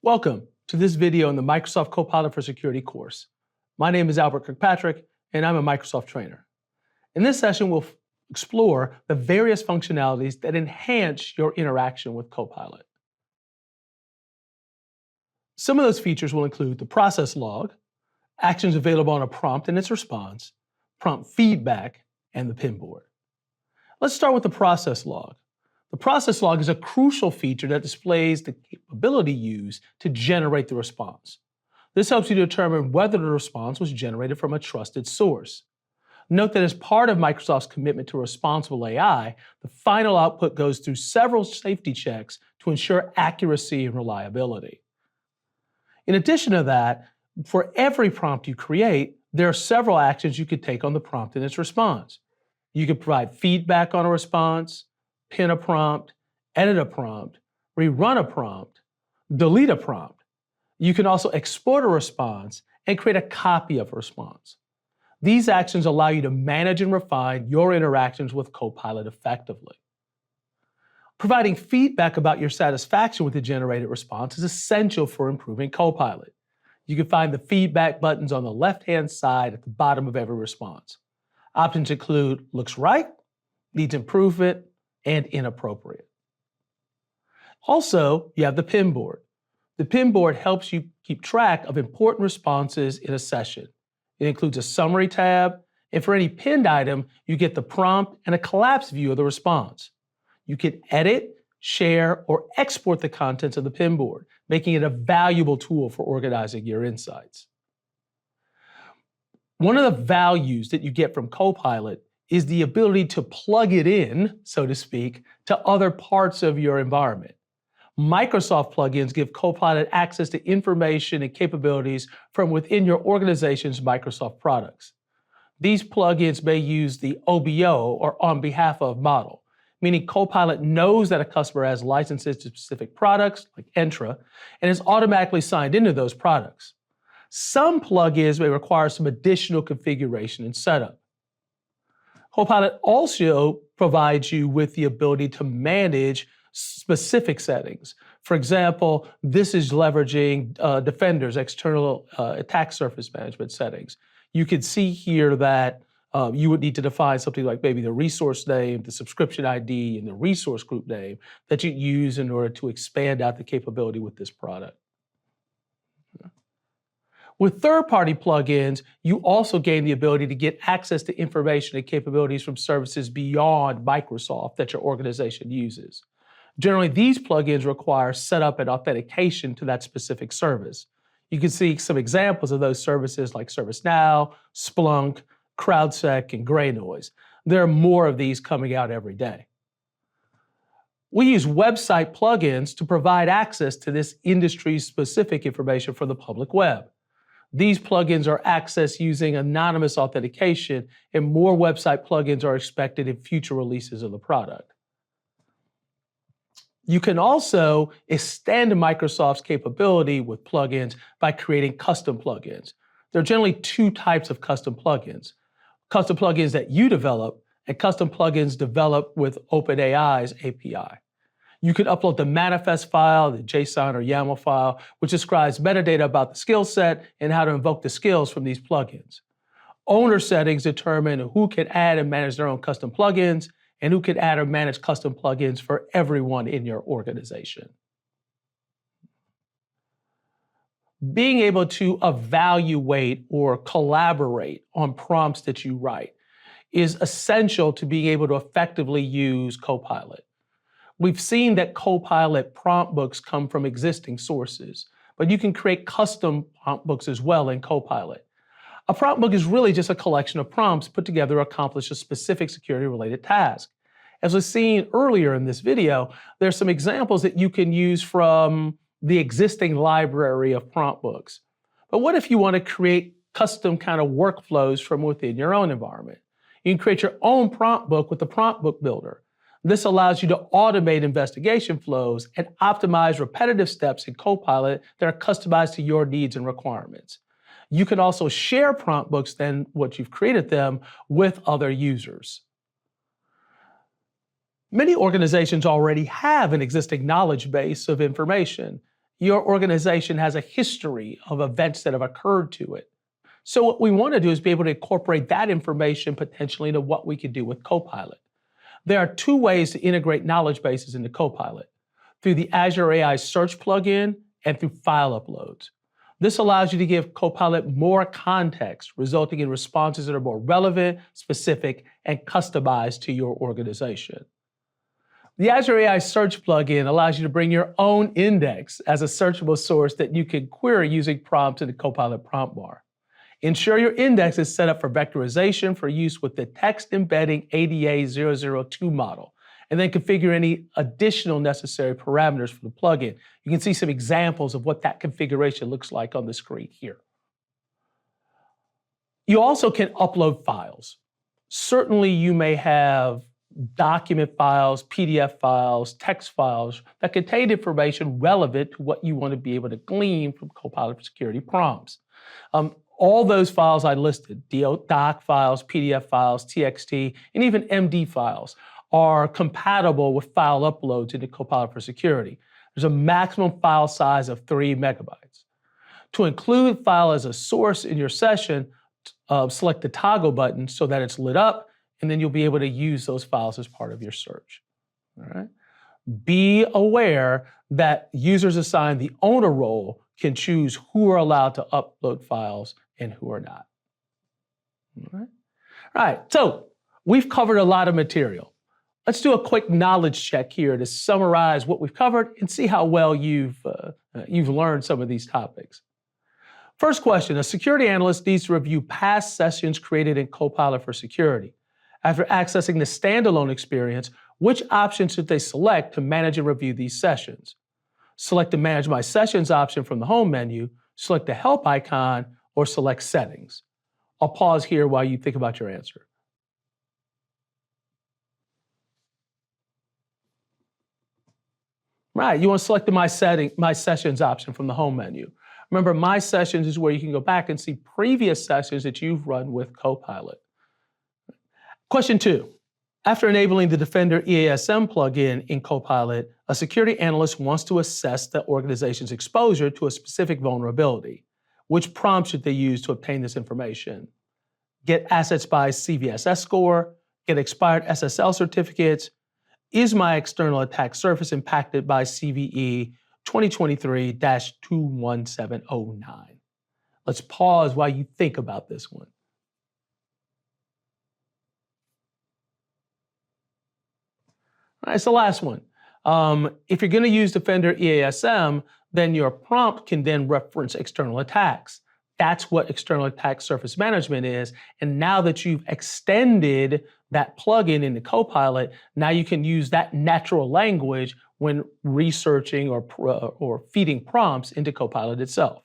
Welcome to this video in the Microsoft Copilot for Security course. My name is Albert Kirkpatrick, and I'm a Microsoft trainer. In this session, we'll explore the various functionalities that enhance your interaction with Copilot. Some of those features will include the process log, actions available on a prompt and its response, prompt feedback, and the pinboard. Let's start with the process log. The process log is a crucial feature that displays the capability used to generate the response. This helps you determine whether the response was generated from a trusted source. Note that as part of Microsoft's commitment to responsible AI, the final output goes through several safety checks to ensure accuracy and reliability. In addition to that, for every prompt you create, there are several actions you could take on the prompt and its response. You could provide feedback on a response, pin a prompt, edit a prompt, rerun a prompt, delete a prompt. You can also export a response and create a copy of a response. These actions allow you to manage and refine your interactions with Copilot effectively. Providing feedback about your satisfaction with the generated response is essential for improving Copilot. You can find the feedback buttons on the left-hand side at the bottom of every response. Options include looks right, needs improvement, and inappropriate. Also, you have the pinboard. The pinboard helps you keep track of important responses in a session. It includes a summary tab, and for any pinned item, you get the prompt and a collapsed view of the response. You can edit, share, or export the contents of the pinboard, making it a valuable tool for organizing your insights. One of the values that you get from Copilot is the ability to plug it in, so to speak, to other parts of your environment. Microsoft plugins give Copilot access to information and capabilities from within your organization's Microsoft products. These plugins may use the OBO, or on behalf of model, meaning Copilot knows that a customer has licenses to specific products, like Entra, and is automatically signed into those products. Some plugins may require some additional configuration and setup. Copilot also provides you with the ability to manage specific settings. For example, this is leveraging Defender's external attack surface management settings. You can see here that you would need to define something like maybe the resource name, the subscription ID, and the resource group name that you use in order to expand out the capability with this product. With third-party plugins, you also gain the ability to get access to information and capabilities from services beyond Microsoft that your organization uses. Generally, these plugins require setup and authentication to that specific service. You can see some examples of those services like ServiceNow, Splunk, CrowdSec, and GreyNoise. There are more of these coming out every day. We use website plugins to provide access to this industry-specific information for the public web. These plugins are accessed using anonymous authentication, and more website plugins are expected in future releases of the product. You can also extend Microsoft's capability with plugins by creating custom plugins. There are generally two types of custom plugins: custom plugins that you develop and custom plugins developed with OpenAI's API. You can upload the manifest file, the JSON or YAML file, which describes metadata about the skill set and how to invoke the skills from these plugins. Owner settings determine who can add and manage their own custom plugins and who can add or manage custom plugins for everyone in your organization. Being able to evaluate or collaborate on prompts that you write is essential to being able to effectively use Copilot. We've seen that Copilot prompt books come from existing sources, but you can create custom prompt books as well in Copilot. A prompt book is really just a collection of prompts put together to accomplish a specific security-related task. As we've seen earlier in this video, there's some examples that you can use from the existing library of prompt books. But what if you want to create custom kind of workflows from within your own environment? You can create your own prompt book with the prompt book builder. This allows you to automate investigation flows and optimize repetitive steps in Copilot that are customized to your needs and requirements. You can also share prompt books, then what you've created them, with other users. Many organizations already have an existing knowledge base of information. your organization has a history of events that have occurred to it. So what we want to do is be able to incorporate that information potentially into what we could do with Copilot. There are two ways to integrate knowledge bases into Copilot: through the Azure AI Search plugin and through file uploads. This allows you to give Copilot more context, resulting in responses that are more relevant, specific, and customized to your organization. The Azure AI Search plugin allows you to bring your own index as a searchable source that you can query using prompts in the Copilot prompt bar. Ensure your index is set up for vectorization for use with the text embedding ADA002 model, and then configure any additional necessary parameters for the plugin. You can see some examples of what that configuration looks like on the screen here. You also can upload files. Certainly you may have document files, PDF files, text files that contain information relevant to what you want to be able to glean from Copilot for Security prompts. All those files I listed, doc files, PDF files, TXT, and even MD files, are compatible with file uploads into Copilot for Security. There's a maximum file size of 3 megabytes. To include file as a source in your session, select the toggle button so that it's lit up, and then you'll be able to use those files as part of your search. All right? Be aware that users assigned the owner role can choose who are allowed to upload files and who are not. All right, so we've covered a lot of material. Let's do a quick knowledge check here to summarize what we've covered and see how well you've learned some of these topics. First question: a security analyst needs to review past sessions created in Copilot for Security. After accessing the standalone experience, which options should they select to manage and review these sessions? Select the Manage My Sessions option from the home menu, select the Help icon, or select Settings. I'll pause here while you think about your answer. Right, you want to select the My Sessions option from the home menu. Remember, My Sessions is where you can go back and see previous sessions that you've run with Copilot. Question 2. After enabling the Defender EASM plugin in Copilot, a security analyst wants to assess the organization's exposure to a specific vulnerability. Which prompt should they use to obtain this information? Get Assets by CVSS score, get expired SSL certificates. Is my external attack surface impacted by CVE 2023-21709? Let's pause while you think about this one. All right, it's the last one. If you're going to use Defender EASM, then your prompt can then reference external attacks. That's what external attack surface management is. And now that you've extended that plugin into Copilot, now you can use that natural language when researching or feeding prompts into Copilot itself.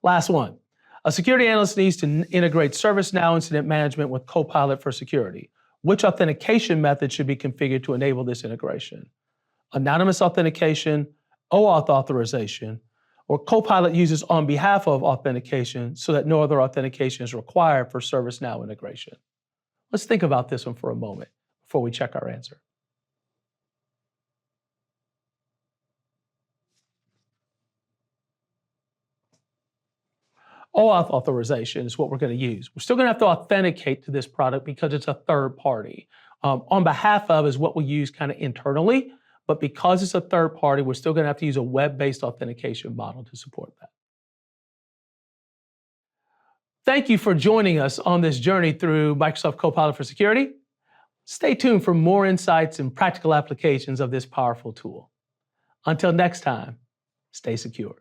Last one. A security analyst needs to integrate ServiceNow incident management with Copilot for Security. Which authentication method should be configured to enable this integration? Anonymous authentication, OAuth authorization, or Copilot uses on behalf of authentication so that no other authentication is required for ServiceNow integration? Let's think about this one for a moment before we check our answer. OAuth authorization is what we're going to use. We're still going to have to authenticate to this product because it's a third party. On behalf of is what we use kind of internally, but because it's a third party, we're still going to have to use a web-based authentication model to support that. Thank you for joining us on this journey through Microsoft Copilot for Security. Stay tuned for more insights and practical applications of this powerful tool. Until next time, stay secure.